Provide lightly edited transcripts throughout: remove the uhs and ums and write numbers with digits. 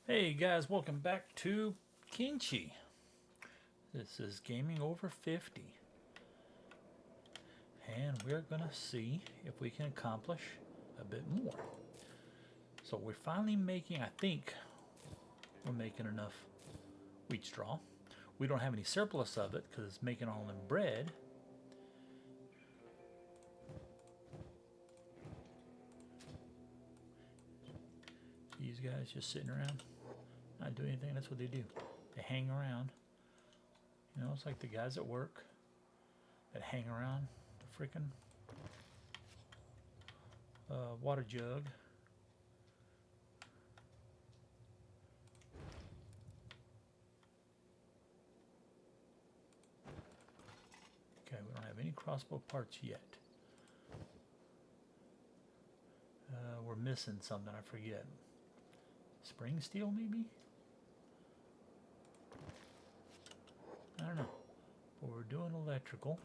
Hey guys, welcome back to Kenshi. This is Gaming Over 50. And we're gonna see if we can accomplish a bit more. So we're finally making, I think we're making enough wheat straw. We don't have any surplus of it because it's making all in bread. These guys just sitting around, not doing anything. That's what they do. They hang around. You know, it's like the guys at work that hang around the freaking water jug. Okay, we don't have any crossbow parts yet. We're missing something, I forget. Spring steel, maybe? I don't know. But we're doing electrical.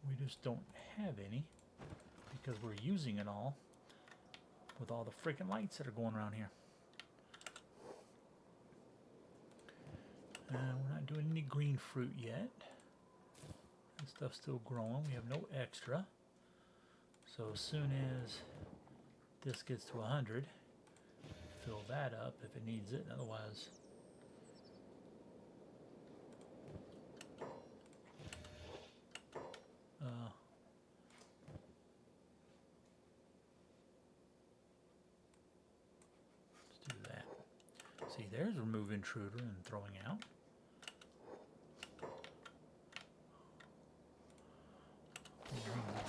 We just don't have any because we're using it all with all the freaking lights that are going around here. We're not doing any green fruit yet. That stuff's still growing. We have no extra. So as soon as this gets to 100, fill that up if it needs it. Otherwise, let's do that. See, there's remove intruder and throwing out.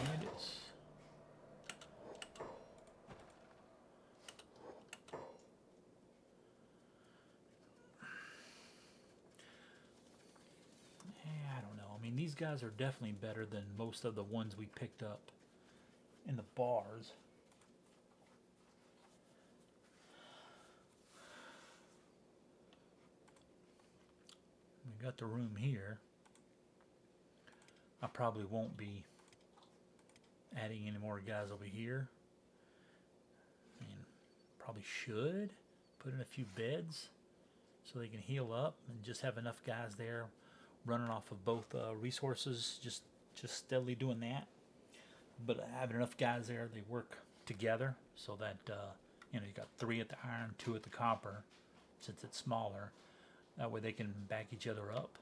Bandits. I don't know. I mean, these guys are definitely better than most of the ones we picked up in the bars. We got the room here. I probably won't be adding any more guys over here. I mean, probably should put in a few beds so they can heal up and just have enough guys there running off of both resources, just steadily doing that. But having enough guys there, they work together so that you got 3 at the iron, 2 at the copper, since it's smaller. That way they can back each other up.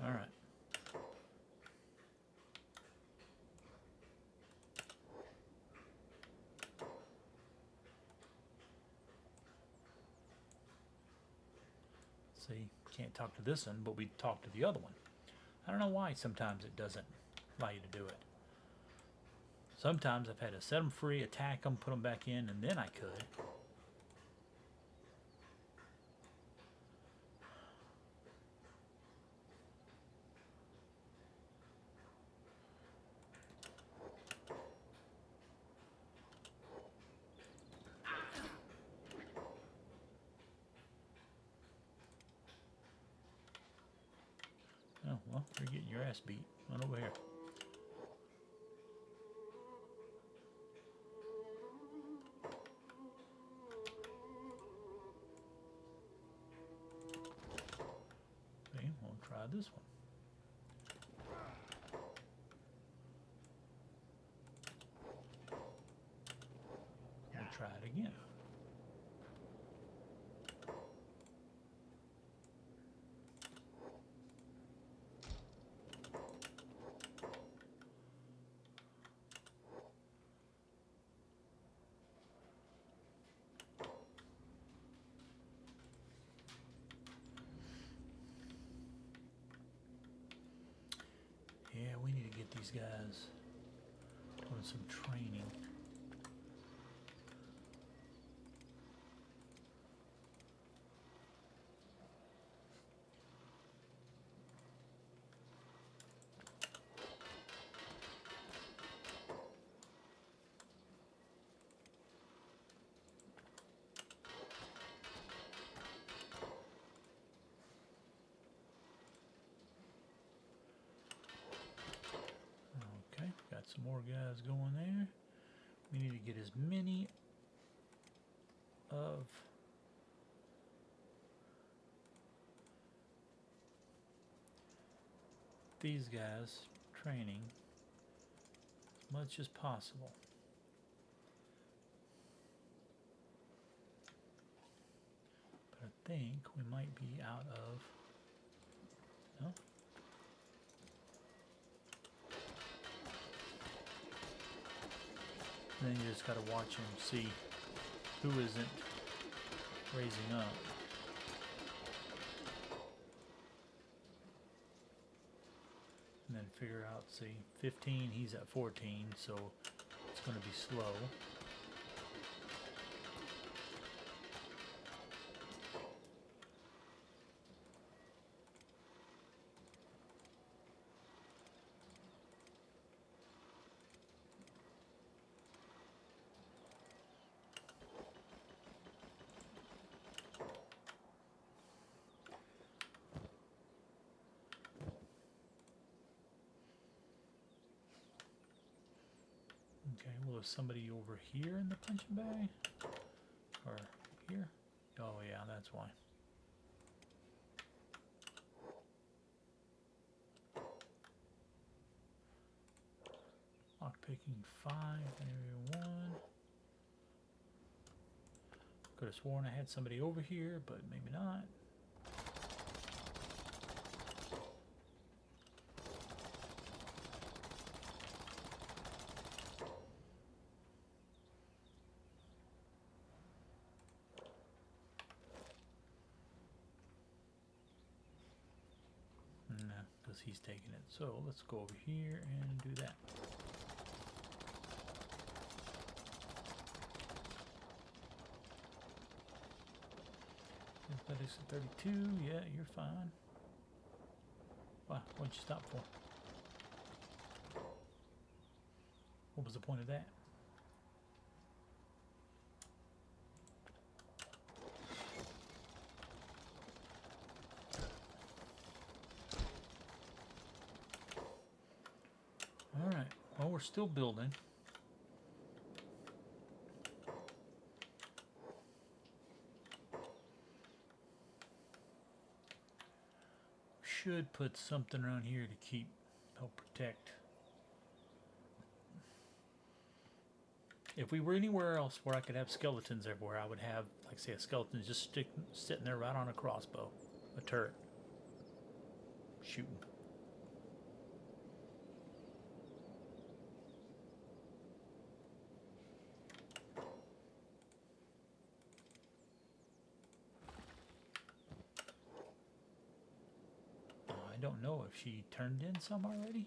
All right. See, can't talk to this one, but we talk to the other one. I don't know why sometimes it doesn't allow you to do it. Sometimes I've had to set them free, attack them, put them back in, and then I could. Oh, well, you're getting your ass beat. Run over here. Okay, we'll try this one. We'll try it again. Yeah, we need to get these guys doing some training. more guys going there. We need to get as many of these guys training as much as possible. But I think we might be out of... No? And then you just gotta watch them, see who isn't raising up. And then figure out, see, 15, he's at 14, so it's gonna be slow. Okay, well, there's somebody over here in the punching bag? Or here? Oh, yeah, that's why. Lockpicking 5, area 1. Could have sworn I had somebody over here, but maybe not. No, because he's taking it. So let's go over here and do that. Athletics at 32. Yeah, you're fine. Wow, what'd you stop for? What was the point of that? Alright, well, we're still building. Should put something around here to help protect. If we were anywhere else where I could have skeletons everywhere, I would have, like, say, a skeleton just sitting there right on a crossbow, a turret, shooting. I don't know if she turned in some already.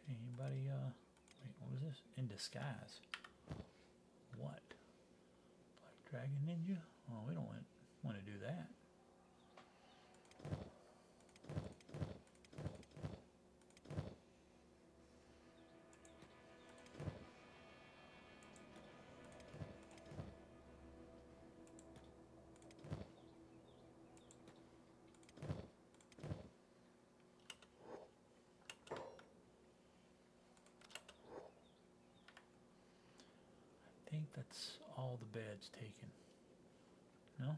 Anybody, wait, what was this? In disguise. What? Black Dragon Ninja? Oh, we don't want to do that. I think that's all the beds taken. No?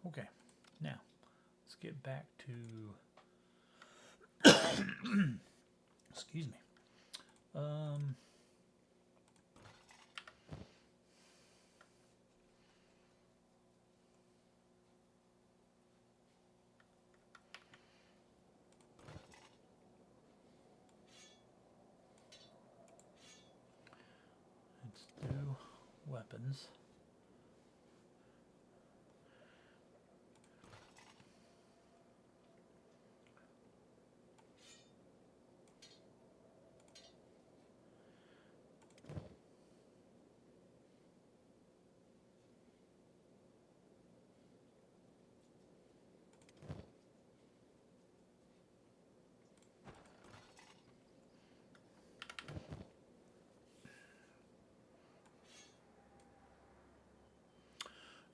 Okay, now let's get back to excuse me. weapons.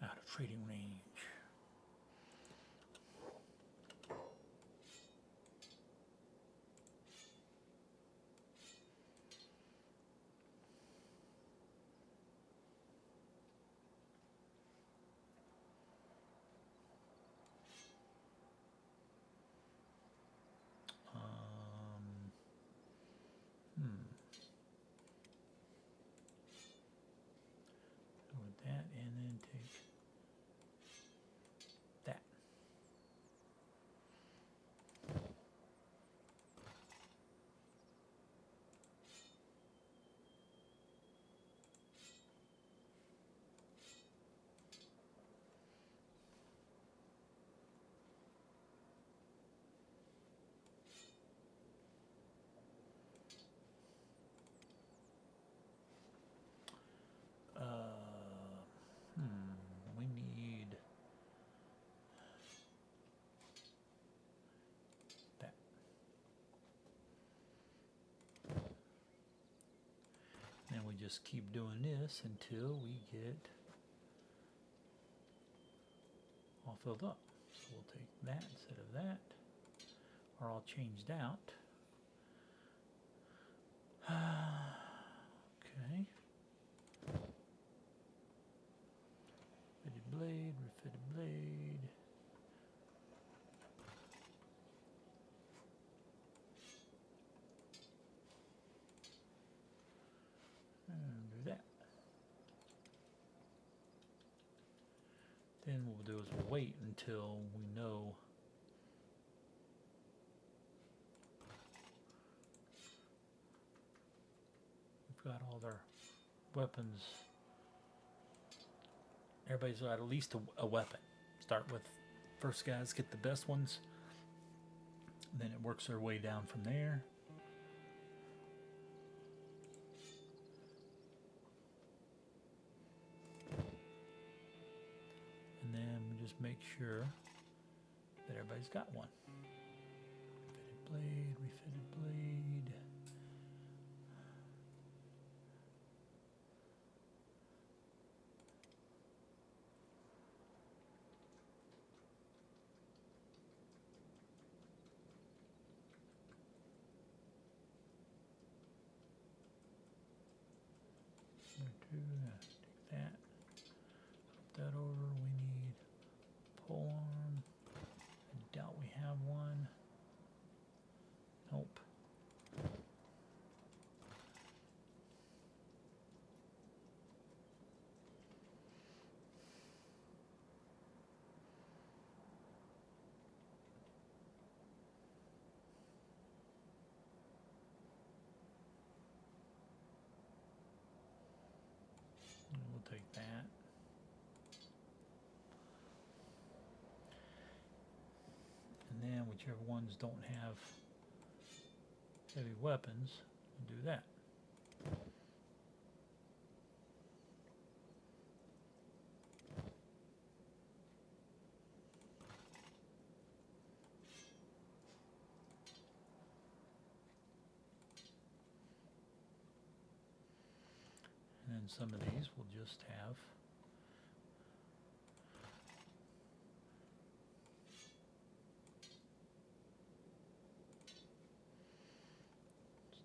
Out of trading range. With that, and then take that. We need that. And we just keep doing this until we get all filled up. So we'll take that instead of that, or all changed out. Okay. Refitted blade, refitted blade. And do that. Then what we'll do is we'll wait until we know we've got all their weapons. Everybody's got at least a weapon. Start with first guys, get the best ones. Then it works their way down from there. And then we just make sure that everybody's got one. Refitted blade, refitted blade. Take that. Flip that over. We need pole arm. I doubt we have one. Nope. We'll take that. And then whichever ones don't have heavy weapons, do that. And then some of these will just have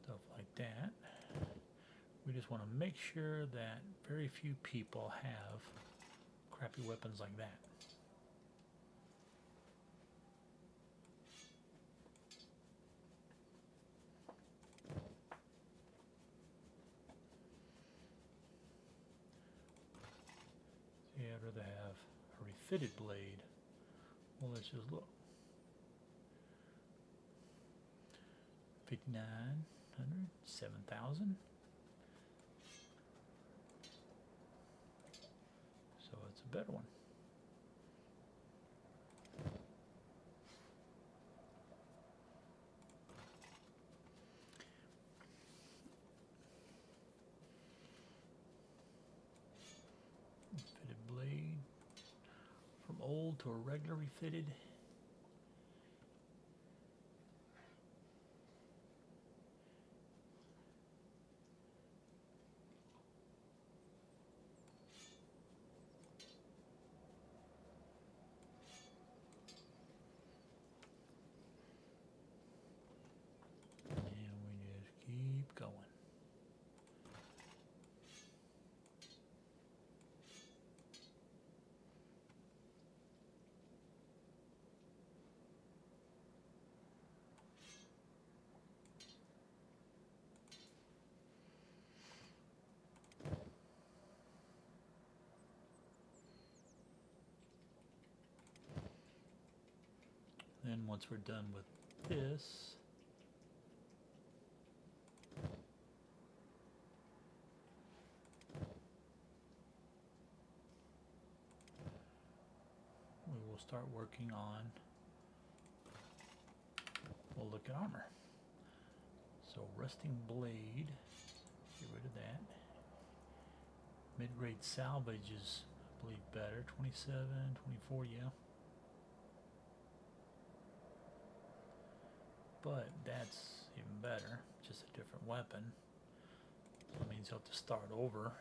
stuff like that. We just want to make sure that very few people have crappy weapons like that. Yeah, I'd rather have a refitted blade. Well, let's just look. 5,900, 7,000. better one. Fitted blade. From old to a regular refitted. And we just keep going. Then once we're done with this, we will start working on, we'll look at armor. So rusting blade, get rid of that. Mid-grade salvage is, I believe, better. 27, 24, yeah. But that's even better, just a different weapon. So that means you'll have to start over.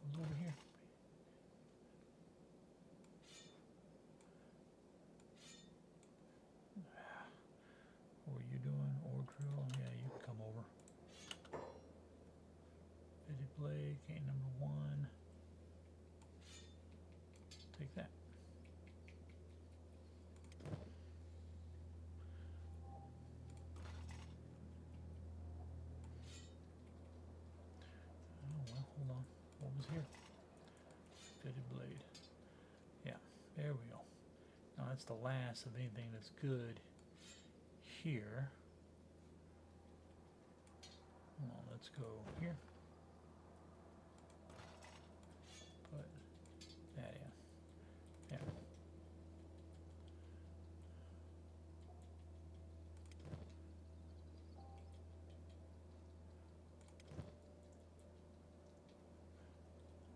Who's over here? What are you doing? Ore drill? Yeah, you can come over. Fitted blade, cane number 1. Take that. Oh, well, hold on. What was here? Fitted blade. Yeah, there we go. Now that's the last of anything that's good here. Well, let's go here. Put that in. Yeah.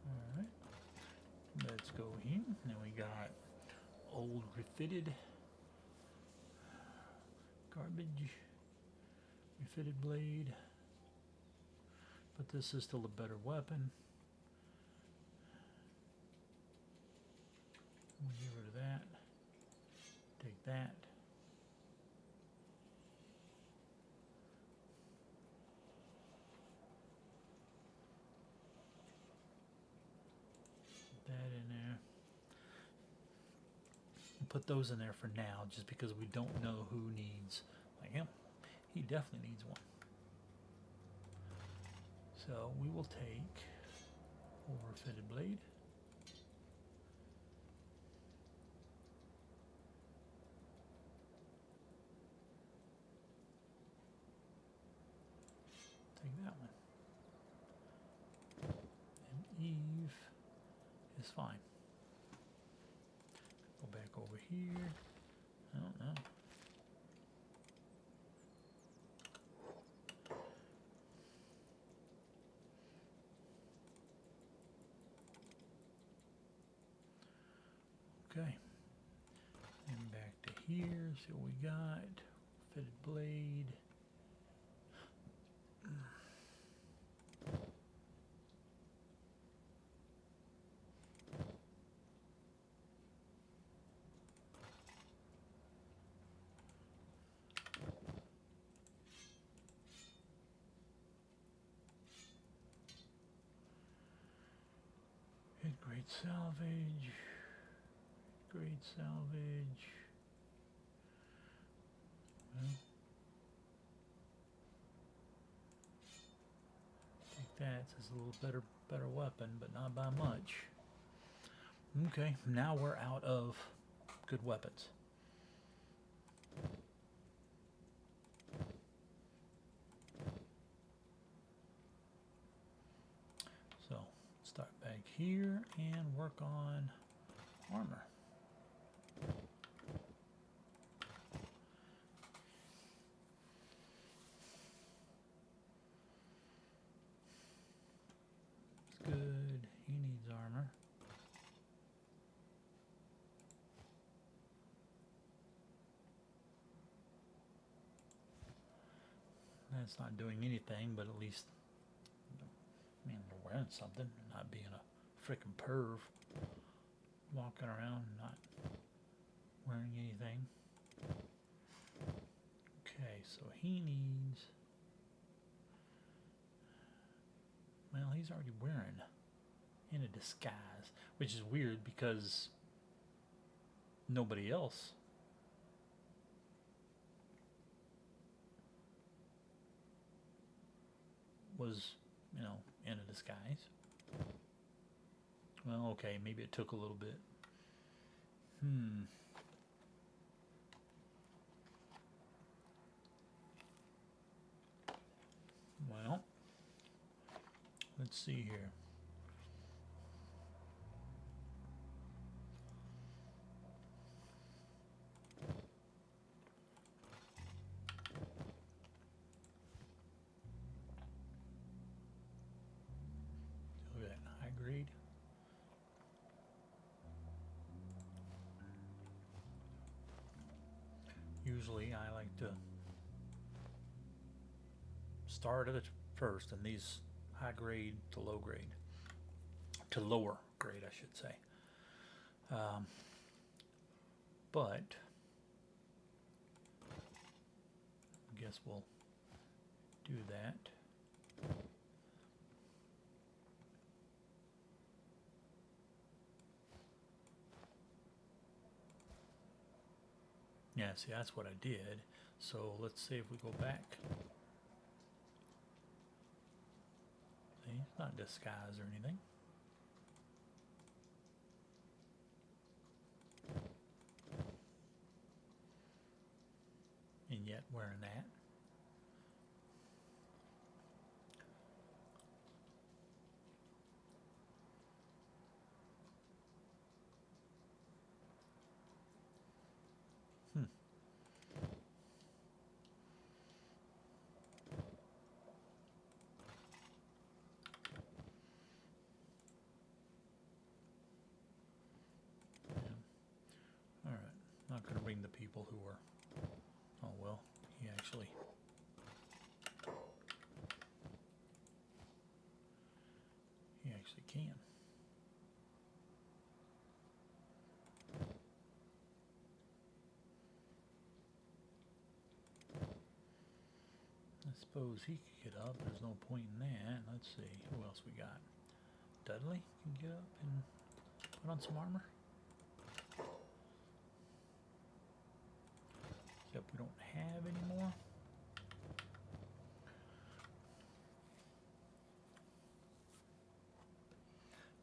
Alright. Let's go here. Then we got old refitted garbage. Refitted blade. But this is still a better weapon. We'll get rid of that. Take that. Put that in there. We'll put those in there for now, just because we don't know who needs, like him. He definitely needs one. So we will take overfitted blade. Take that one. And Eve is fine. Go back over here. I don't know. Okay. And back to here. See what we got. Fitted blade. Hit great salvage. Great salvage. Well, take that. It's a little better weapon, but not by much. Okay, now we're out of good weapons. here and work on armor. It's good. He needs armor. That's not doing anything, but at least, I mean, we're wearing something, not being a frickin' perv, walking around not wearing anything. Okay, so he needs, well, he's already wearing in a disguise, which is weird because nobody else was, in a disguise. Well, okay, maybe it took a little bit. Well, let's see here. Look at that high grade. Usually I like to start at it first, and these high grade to low grade, to lower grade, I should say. But I guess we'll do that. Yeah, see, that's what I did. So let's see if we go back. See, it's not disguised or anything. And yet wearing that. Alright, not going to bring the people who were, oh well, he actually can. I suppose he could get up, there's no point in that. Let's see, who else we got? Dudley can get up and put on some armor. Except we don't have any more.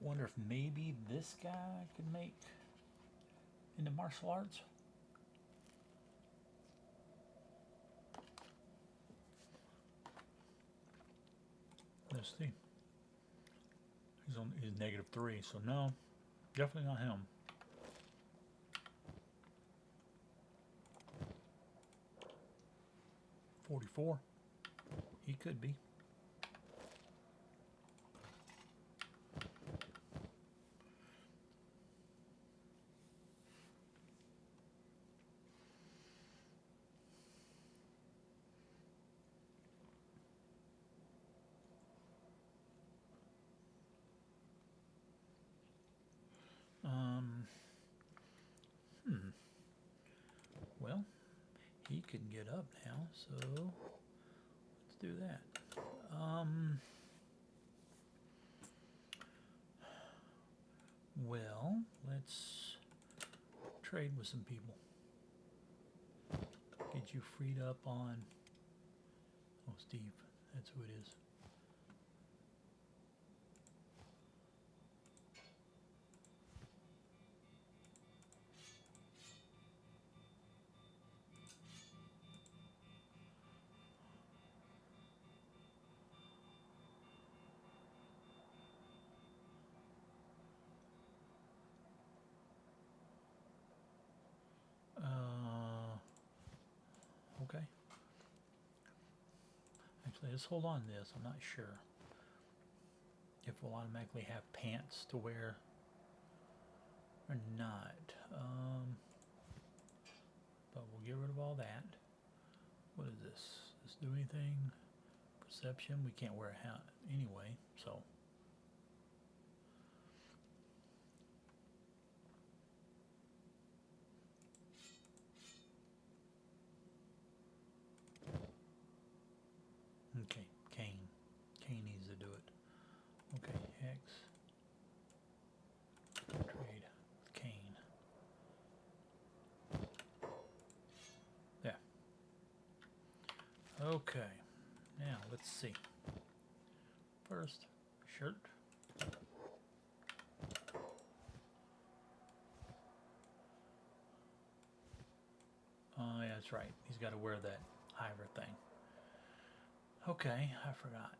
Wonder if maybe this guy could make into martial arts. Let's see. He's -3, so no, definitely not him. -44. He could be. Well, he can get up now, so let's do that. Well, let's trade with some people. Get you freed up on, oh, Steve, that's who it is. actually, let's hold on to this. I'm not sure if we'll automatically have pants to wear or not. But we'll get rid of all that. What is this? Does this do anything? Perception? We can't wear a hat anyway, so. Okay, Kane. Kane needs to do it. Okay, Hex. Trade Kane. There. Okay, now let's see. First, shirt. Oh, yeah, that's right. He's got to wear that hybrid thing. Okay, I forgot.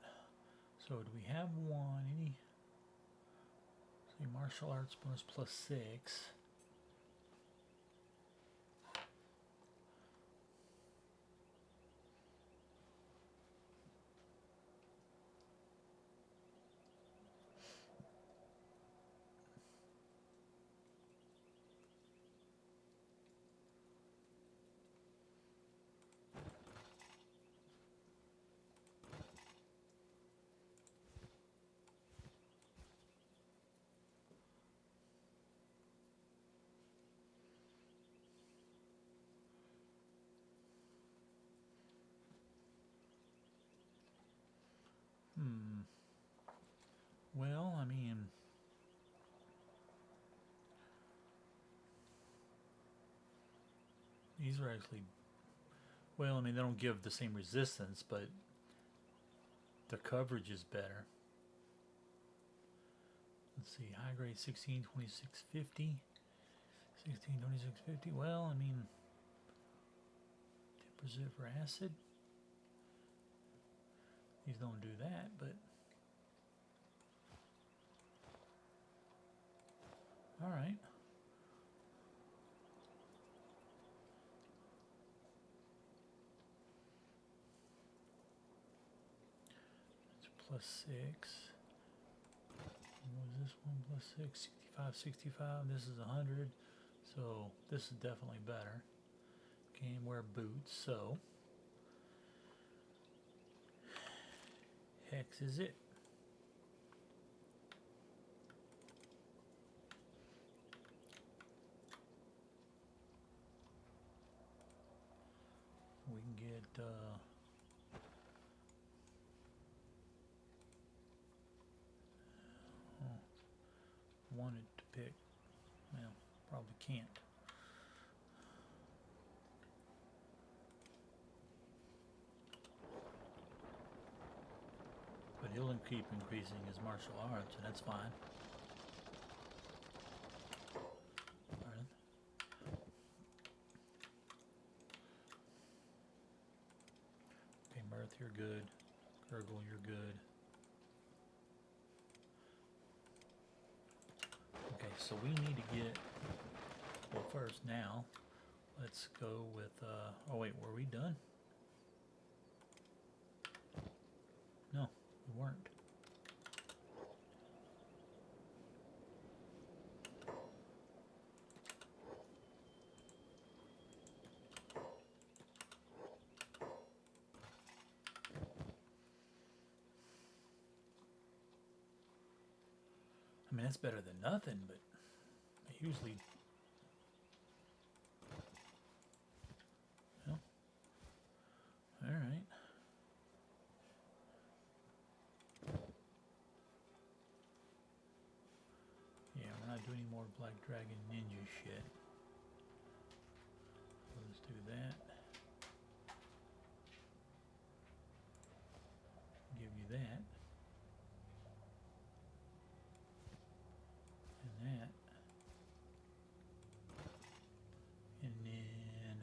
So do we have one? Any? See, martial arts bonus +6. Well, I mean, these are actually, well, I mean, they don't give the same resistance, but the coverage is better. Let's see, high grade 16, 2650. 16, 2650. Well, I mean, 10% for acid. These don't do that, but all right. It's +6. What was this one? +6, 65, 65. This is 100. So this is definitely better. Can't wear boots, so Hex is it. We can get wanted to pick. Well, probably can't. But he'll keep increasing his martial arts, and that's fine. Alright. Okay, Mirth, you're good. Gurgle, you're good. Okay, so we need to get, well, first now, let's go with, oh wait, were we done? No, we weren't. I mean, that's better than nothing, but I usually, well, all right. Yeah, we're not doing any more Black Dragon Ninja shit. Let's do that. Give you that. And that. And then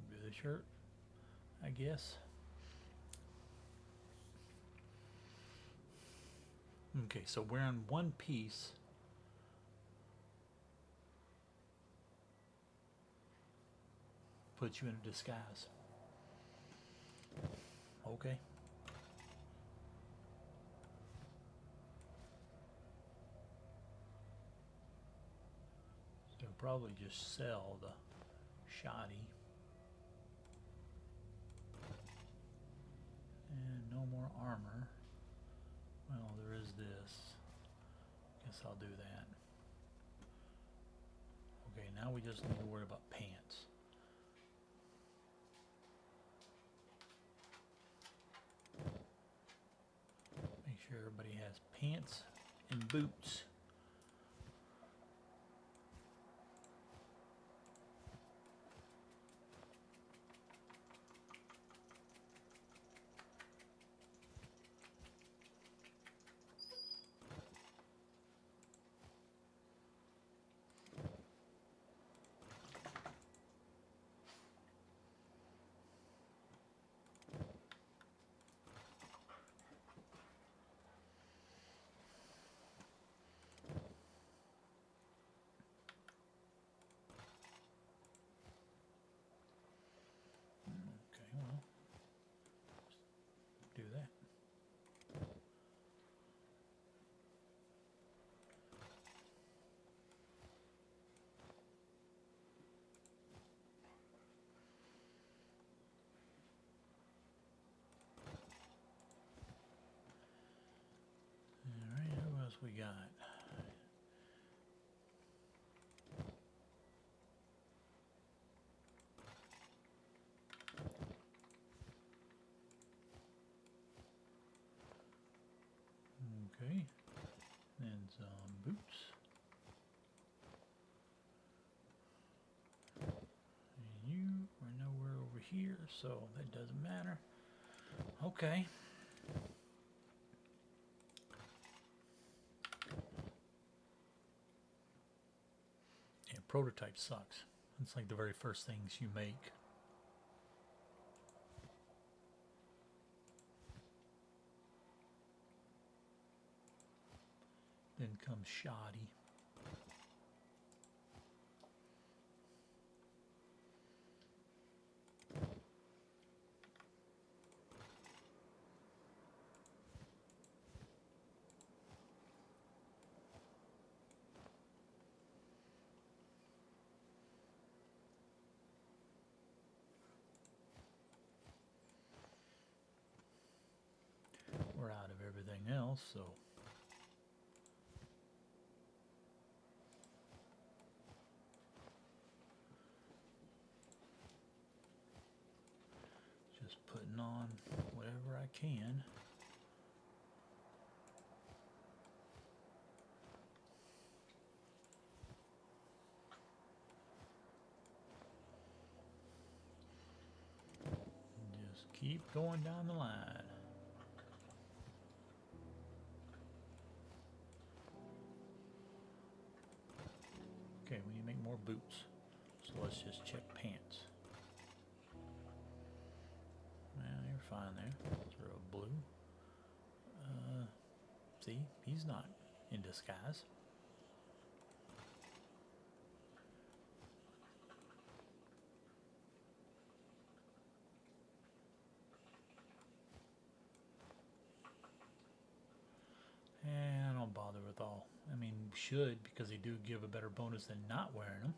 do the shirt, I guess. Okay, so wearing one piece. put you in a disguise. Okay. So probably just sell the shoddy. And no more armor. Well, there is this. Guess I'll do that. Okay, now we just need to worry about pants. Make sure everybody has pants and boots. Okay, well, do that. Alright, what else we got? Okay, and some boots. And you are nowhere over here, so that doesn't matter. Okay. Yeah, prototype sucks. It's like the very first things you make. Then comes shoddy. We're out of everything else, so just putting on whatever I can. Just keep going down the line. Okay, we need to make more boots. So let's just check pants. Well, you're fine there. Throw a blue. See, he's not in disguise. And I don't bother with all. I mean, should, because they do give a better bonus than not wearing them.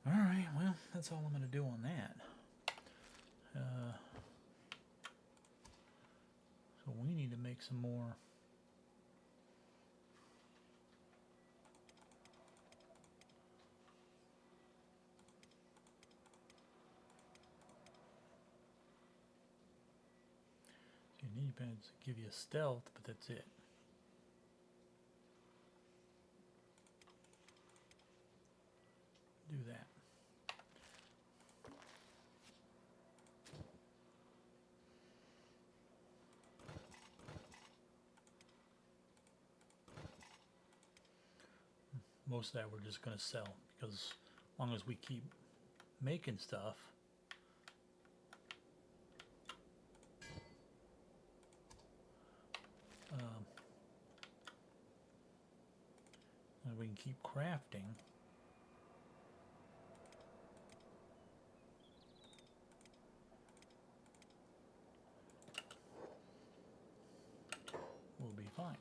Alright, well, that's all I'm going to do on that. So we need to make some more pads give you stealth, but that's it. Do that. Most of that we're just going to sell, because as long as we keep making stuff, and we can keep crafting, we'll be fine.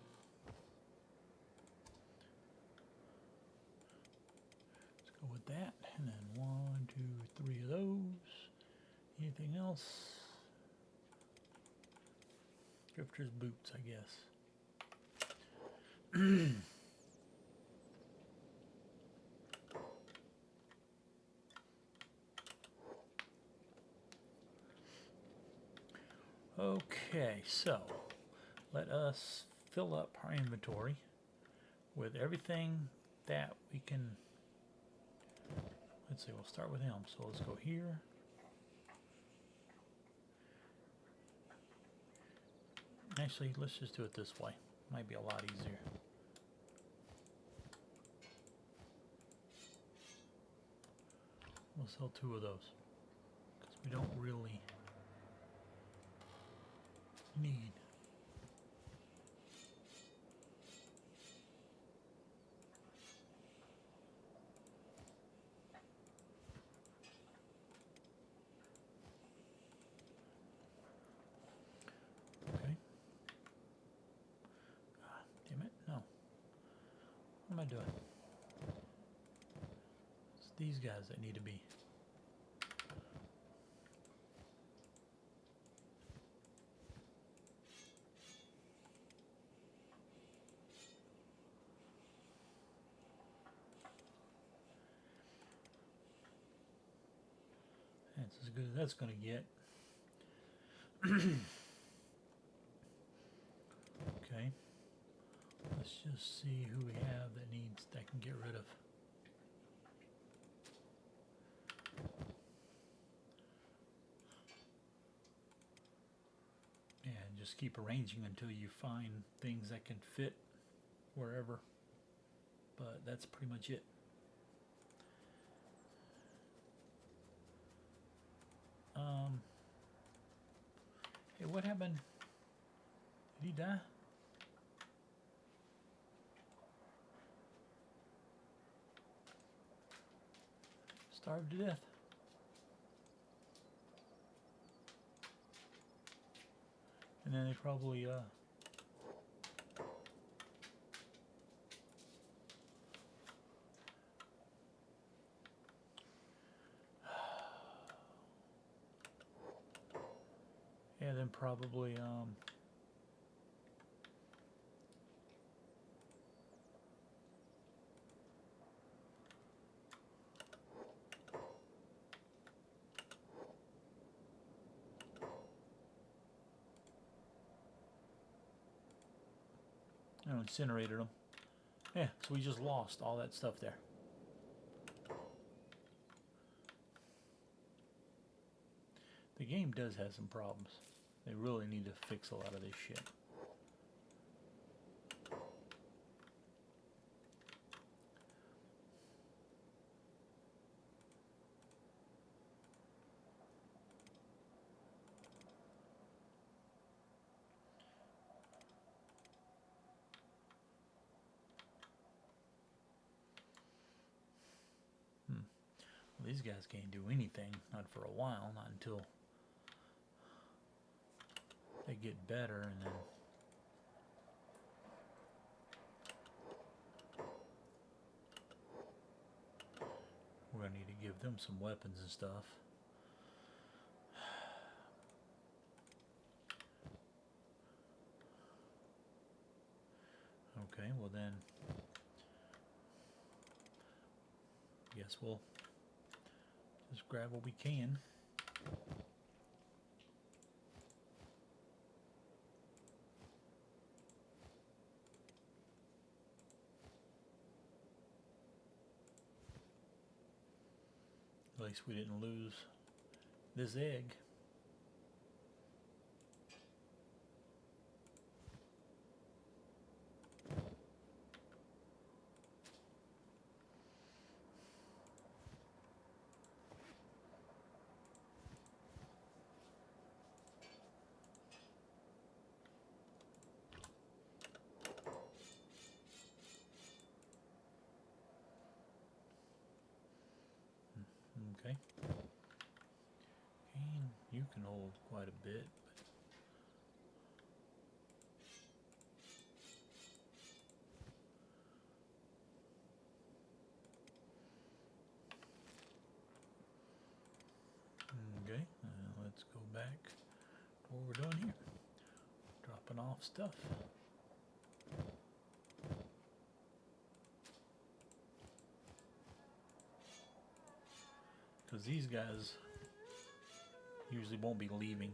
Let's go with that, and then 1, 2, 3 of those. Anything else? Drifter's boots, I guess. Okay, so let us fill up our inventory with everything that we can. Let's see, we'll start with him. So let's go here. Actually, let's just do it this way. Might be a lot easier. We'll sell 2 of those because we don't really need. Okay. Damn it, no. What am I doing? It's these guys that need to be. That's as good as that's going to get. Okay. Let's just see who we have that can get rid of. And just keep arranging until you find things that can fit wherever. But that's pretty much it. Hey, what happened? Did he die? Starved to death. And then they probably yeah, then probably incinerated them. Yeah, so we just lost all that stuff there. The game does have some problems. They really need to fix a lot of this shit. Well, these guys can't do anything, not for a while, not until they get better, and then we're gonna need to give them some weapons and stuff. Okay, well then, guess we'll just grab what we can. at least we didn't lose this egg. Okay. And you can hold quite a bit. Okay, let's go back to what we're doing here. Dropping off stuff. Because these guys usually won't be leaving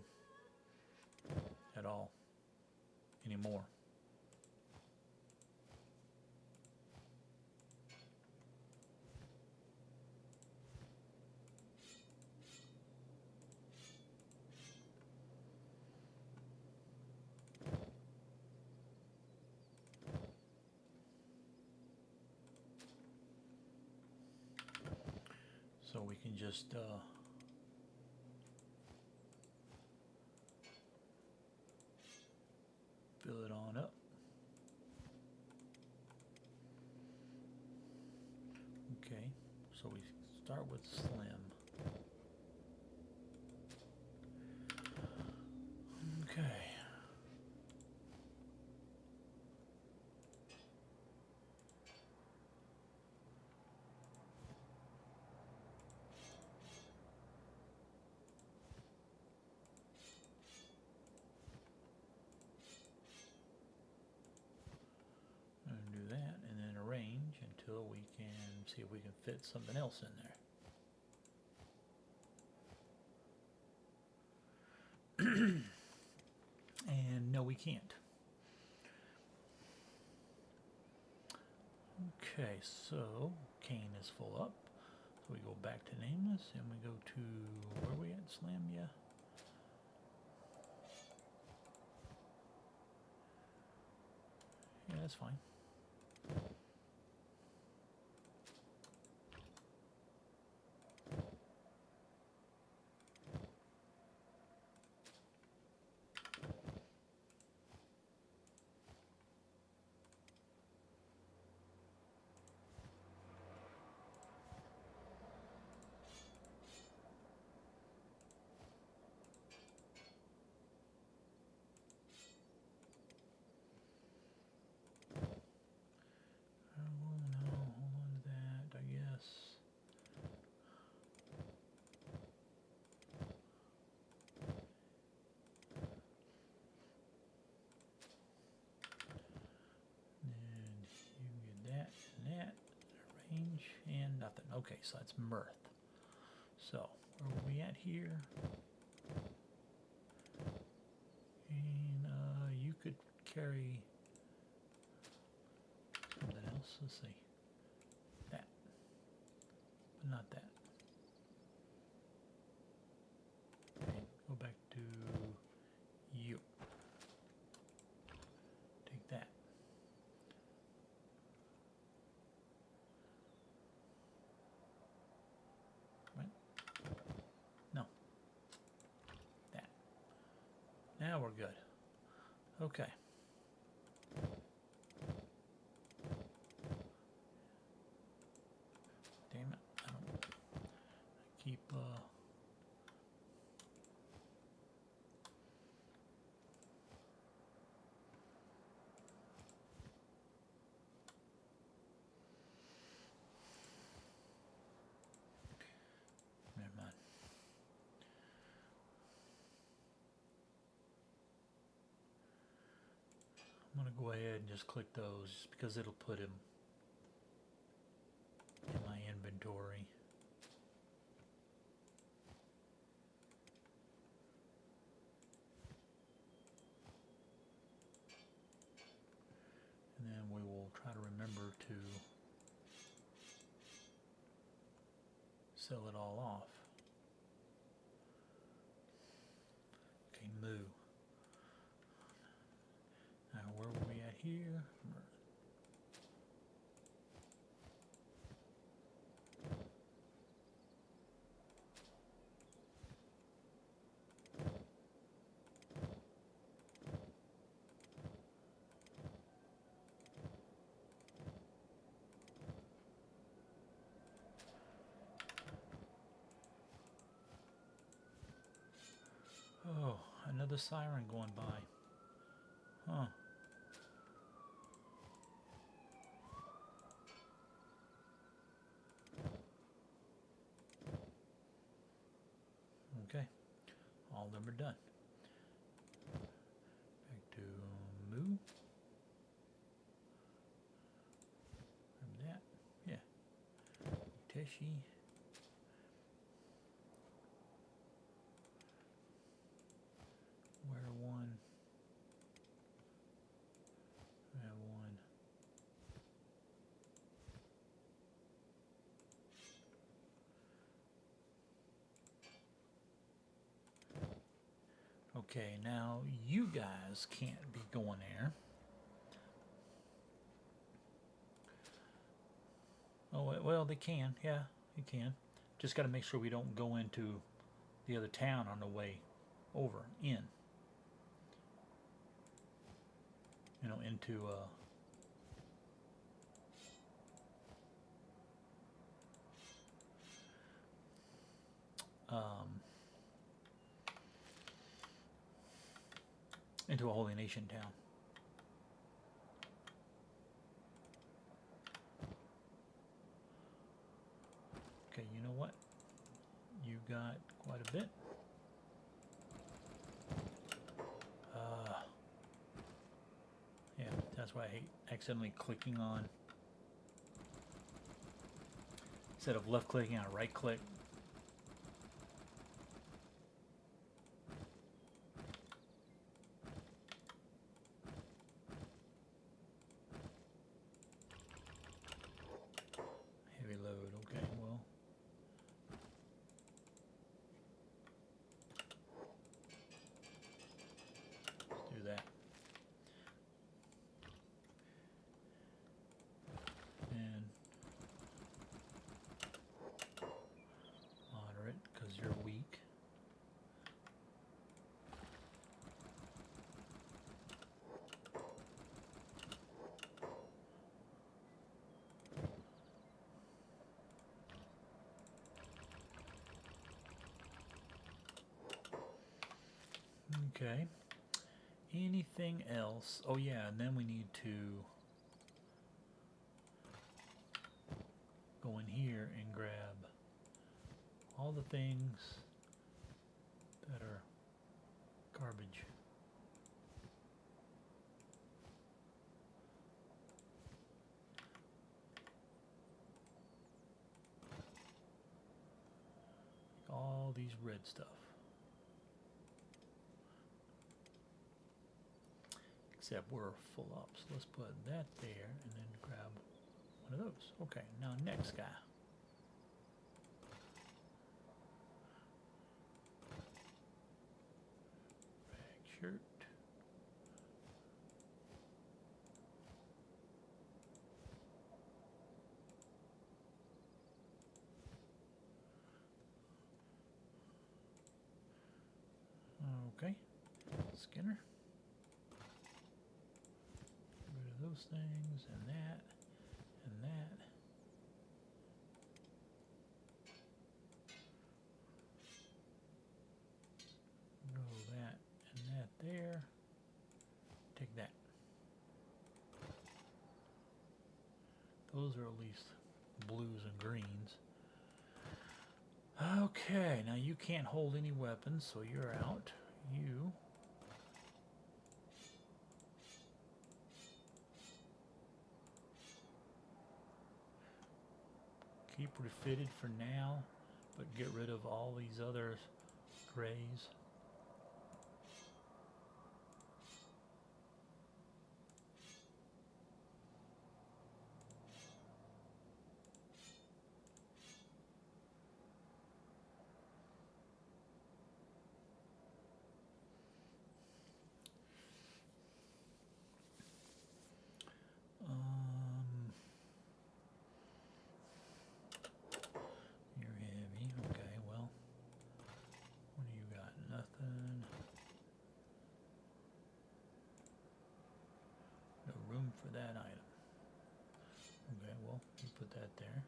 at all anymore. So we can just fill it on up. Okay, so we start with slim. Okay. And do that, and then arrange until we can see if we can fit something else in there. And no, we can't. Okay, so cane is full up. So we go back to nameless and we go to, where are we at? Slam, yeah. Yeah, that's fine. And nothing. Okay, so that's mirth. So where are we at here? And you could carry something else. Let's see. That. But not that. Okay, go back to you. Take that. Now we're good. Okay. Damn it. I keep never mind. I'm going to go ahead and just click those because it'll put him in my inventory. And then we will try to remember to sell it all off. Okay, move. Now where were we at here? Oh, another siren going by. Huh. Okay. All of them are done. Back to Moo. From that. Yeah. Teshi. Where one. That one. Okay, now you guys can't be going there. Oh, well, they can. Yeah, you can. Just got to make sure we don't go into the other town on the way over, in. You know, into, into a Holy Nation town. Okay, you know what? You got quite a bit. Yeah, that's why I hate accidentally clicking on. Instead of left clicking on right click. Heavy load, okay, well. Let's do that. And moderate, because you're weak. Okay. Anything else? Oh yeah, and then we need to go in here and grab all the things that are garbage. All these red stuff. Except we're full up, so let's put that there and then grab one of those. Okay, now next guy. Rag shirt. Okay, Skinner. Get rid of those things and that and that. Go that and that there. Take that. Those are at least blues and greens. Okay, now you can't hold any weapons, so you're out. You. Keep refitted for now, but get rid of all these other grays. room for that item. Okay, well, you put that there.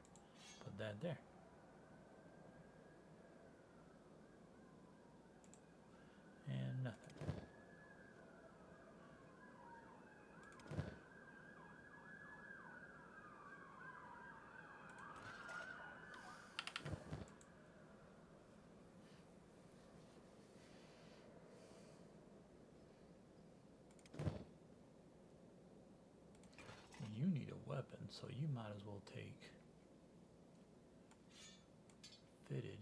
Put that there. And nothing. You need a weapon, so you might as well take fitted.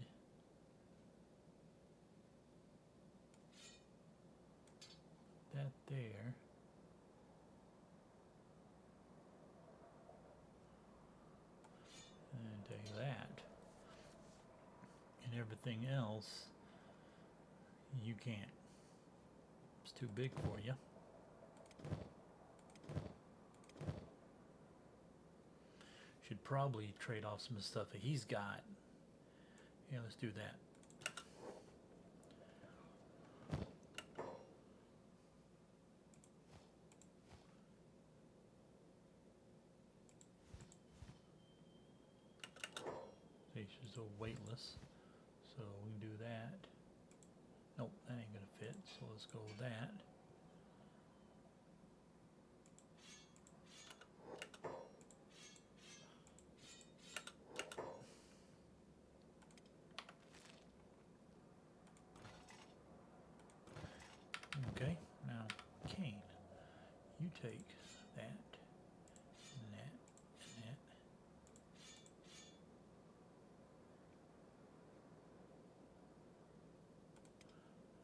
That there. And take that. And everything else, you can't. It's too big for you. Should probably trade off some of the stuff that he's got. Yeah, let's do that. She's so weightless, so we can do that. Nope, that ain't gonna fit, so let's go with that. Okay, now Kane, you take that and that and that.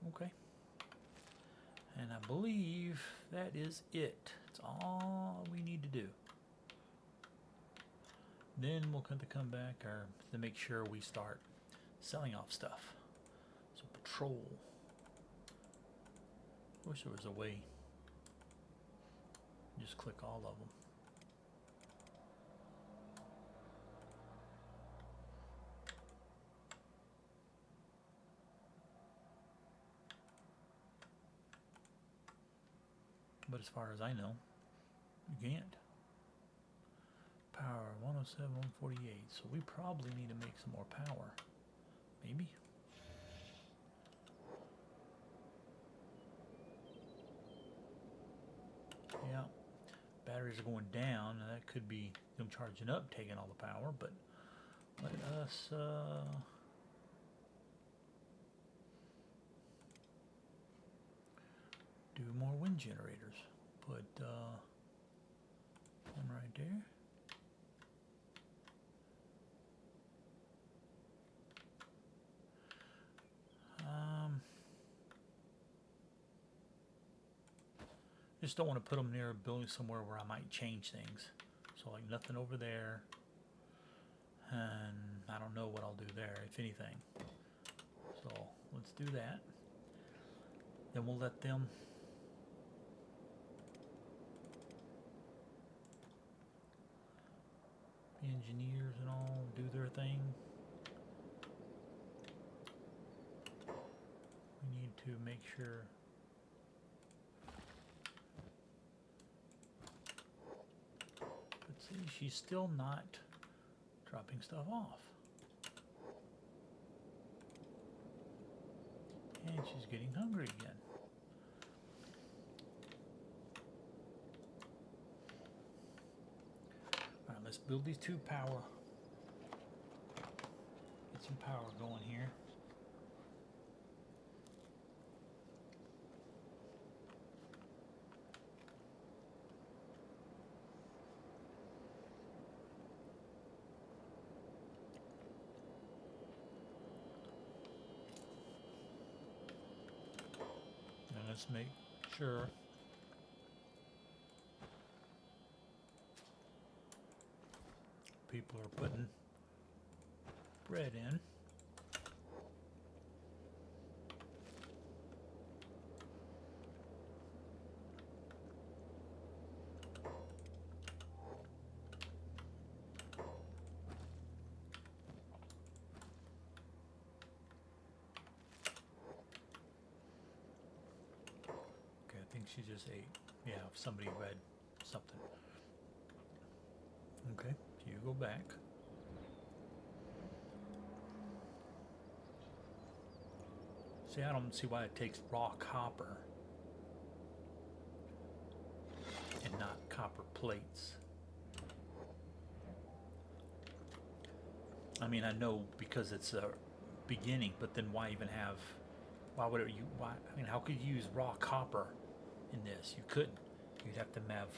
Okay. And I believe that is it. That's all we need to do. Then we'll have to come back to make sure we start selling off stuff. So patrol. Wish there was a way. Just click all of them. But as far as I know, you can't. Power 107, 148. So we probably need to make some more power. Maybe. Yeah. Batteries are going down, and that could be them charging up, taking all the power, but let us do more wind generators. Put one right there. Just don't want to put them near a building somewhere where I might change things. So like nothing over there. And I don't know what I'll do there, if anything. So let's do that. Then we'll let them engineers and all do their thing. We need to make sure see, she's still not dropping stuff off. And she's getting hungry again. Alright, let's build these two power. Get some power going here. Let's make sure people are putting bread in. Okay, I think she just ate. Yeah, somebody read something. Okay, so you go back. See, I don't see why it takes raw copper and not copper plates. I mean, I know because it's a beginning, but then why even have? Why would it, you? Why? I mean, how could you use raw copper in this? You couldn't. You'd have to have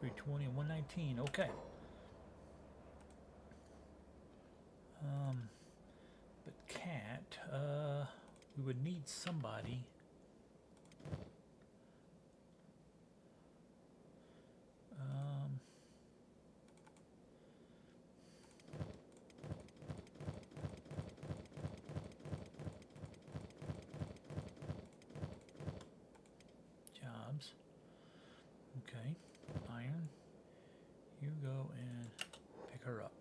320 and 119. Okay. But cat, we would need somebody. Jobs. Okay. Iron. You go and pick her up.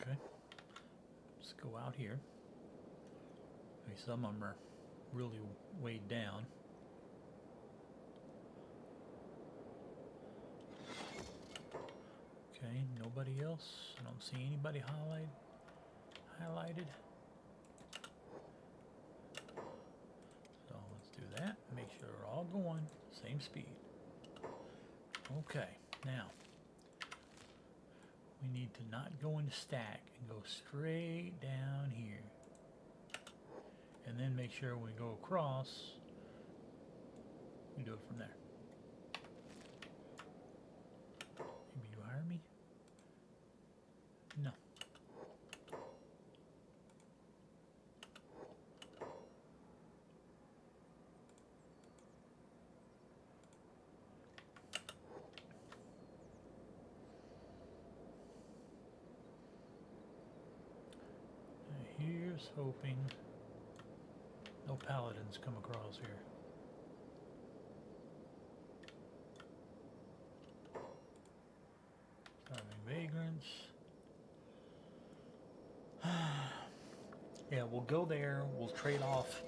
Okay. Let's go out here. Okay, some of them are really weighed down. Okay, nobody else. I don't see anybody highlighted. So let's do that. Make sure they're all going same speed. Okay, now we need to not go into stack and go straight down here. And then make sure when we go across, we do it from there. Maybe you hire me? No. Here's hoping no paladins come across here. Starving vagrants. Yeah, we'll go there. We'll trade off.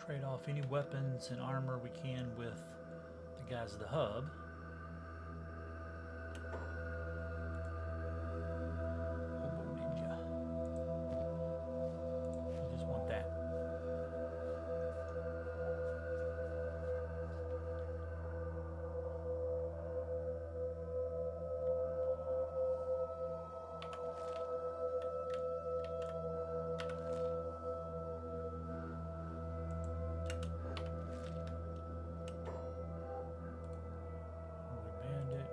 Trade off any weapons and armor we can with the guys of the hub. Hobo ninja. I just want that. Bandit.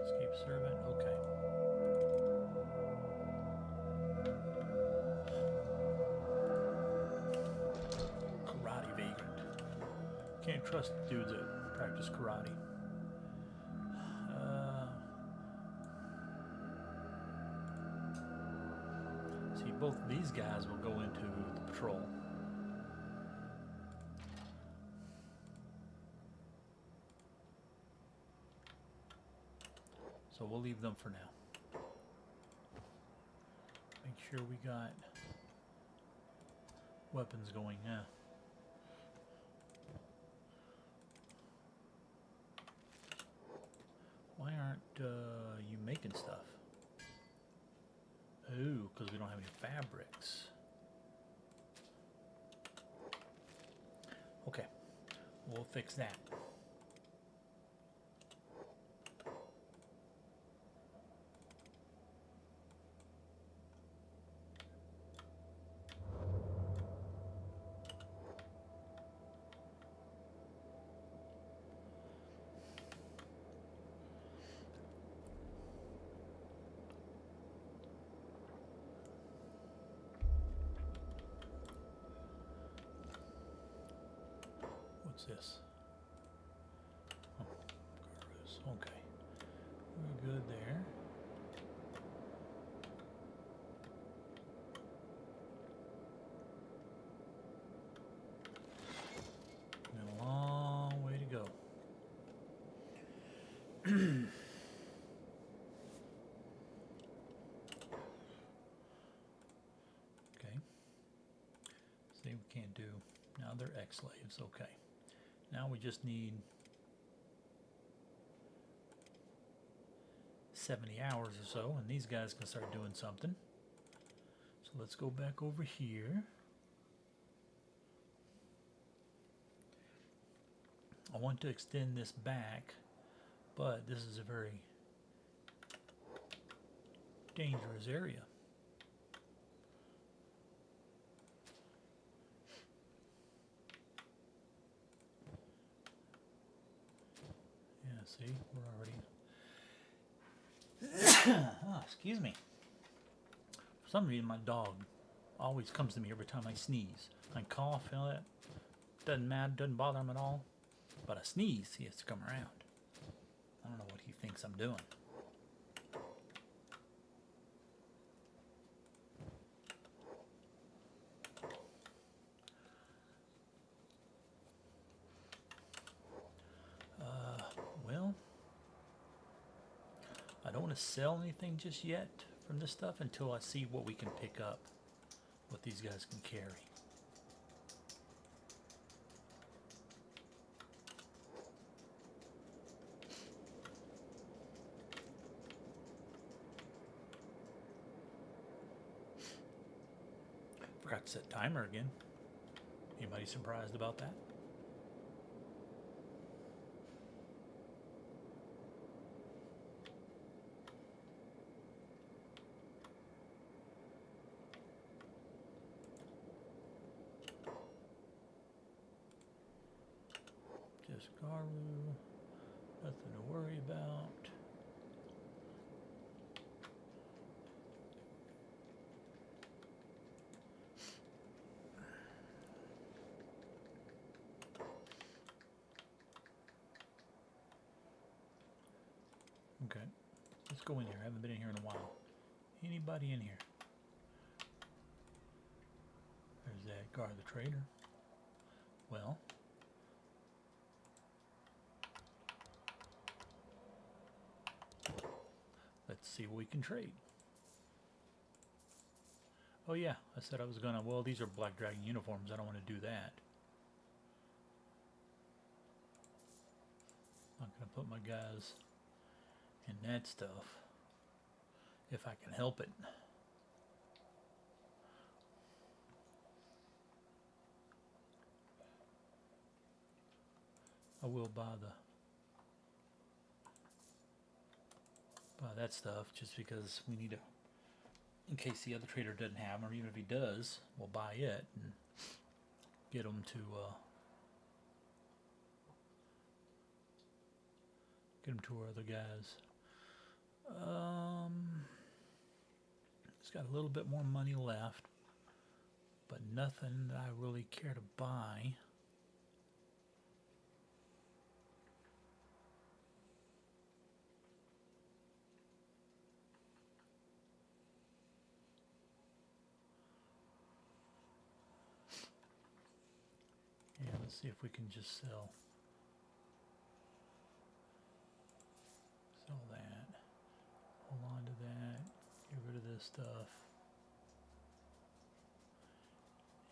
Escape servant. Okay. Karate vagrant. Can't trust dudes that practice karate. See, both of these guys will go into the patrol. So we'll leave them for now. Make sure we got weapons going now. Why aren't you making stuff? Ooh, because we don't have any fabrics. Okay, we'll fix that. What's this? Oh, Garus. Okay. We're good there. Got a long way to go. Okay. See, we can't do. Now they're ex-slaves. Okay. Now we just need 70 hours or so, and these guys can start doing something. So let's go back over here. I want to extend this back, but this is a very dangerous area. Yeah, see, we're already... oh, excuse me. For some reason, my dog always comes to me every time I sneeze. I cough, you know that? Doesn't matter, doesn't bother him at all. But I sneeze, he has to come around. I don't know what he thinks I'm doing. Well, I don't want to sell anything just yet from this stuff until I see what we can pick up, what these guys can carry. Forgot to set timer again. Anybody surprised about that? Just Garu, nothing to worry about. Okay, let's go in here. I haven't been in here in a while. Anybody in here? There's that guard, the trader. Well, let's see what we can trade. Oh yeah, I said I was gonna, well, these are Black Dragon uniforms. I don't want to do that. I'm not gonna put my guys in that stuff if I can help it. I will buy that stuff just because we need to, in case the other trader doesn't have them, or even if he does, we'll buy it and get them to our other guys. It's got a little bit more money left, but nothing that I really care to buy. Yeah, let's see if we can just sell that. Hold on to that. Get rid of this stuff.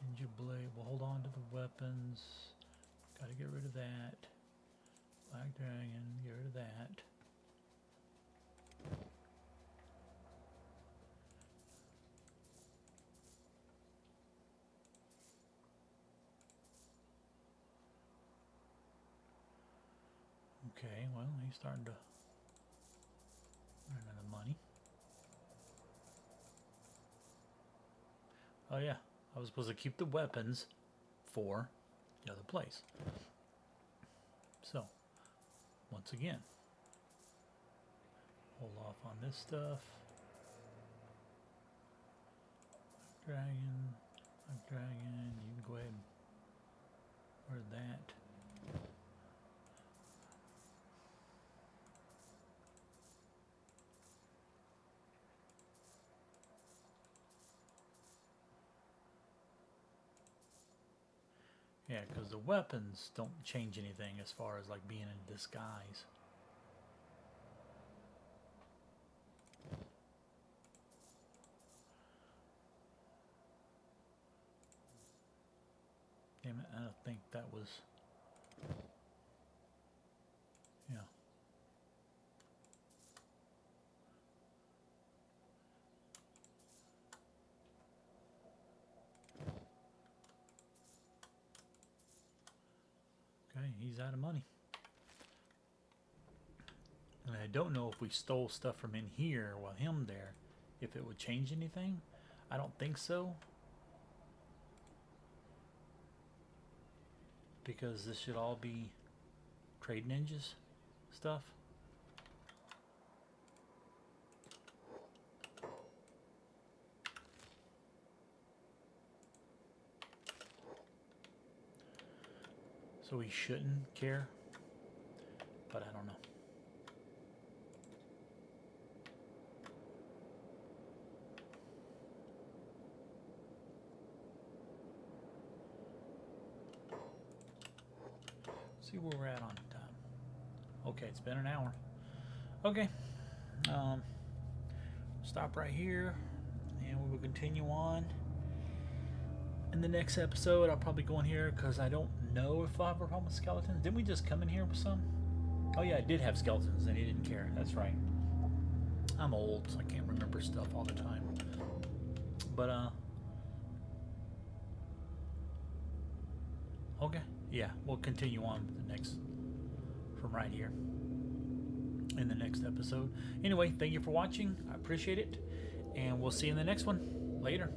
Ninja blade. We'll hold on to the weapons. Gotta get rid of that. Black Dragon. Get rid of that. Okay, well, he's starting to run out of money. Oh yeah, I was supposed to keep the weapons for the other place. So, once again, hold off on this stuff. Dragon, you can go ahead and wear that. Yeah, because the weapons don't change anything as far as like being in disguise. Damn it, I don't think that was... Yeah. Okay, he's out of money. And I don't know if we stole stuff from in here while him there, if it would change anything. I don't think so. Because this should all be trade ninjas stuff. So we shouldn't care, but I don't know. See where we're at on time. Okay, it's been an hour. Okay, stop right here, and we will continue on. In the next episode, I'll probably go in here because I don't know if I have a problem with skeletons. Didn't we just come in here with some? Oh yeah, I did have skeletons, and he didn't care. That's right. I'm old, so I can't remember stuff all the time. But okay, yeah, we'll continue on with the next from right here in the next episode. Anyway, thank you for watching. I appreciate it, and we'll see you in the next one. Later.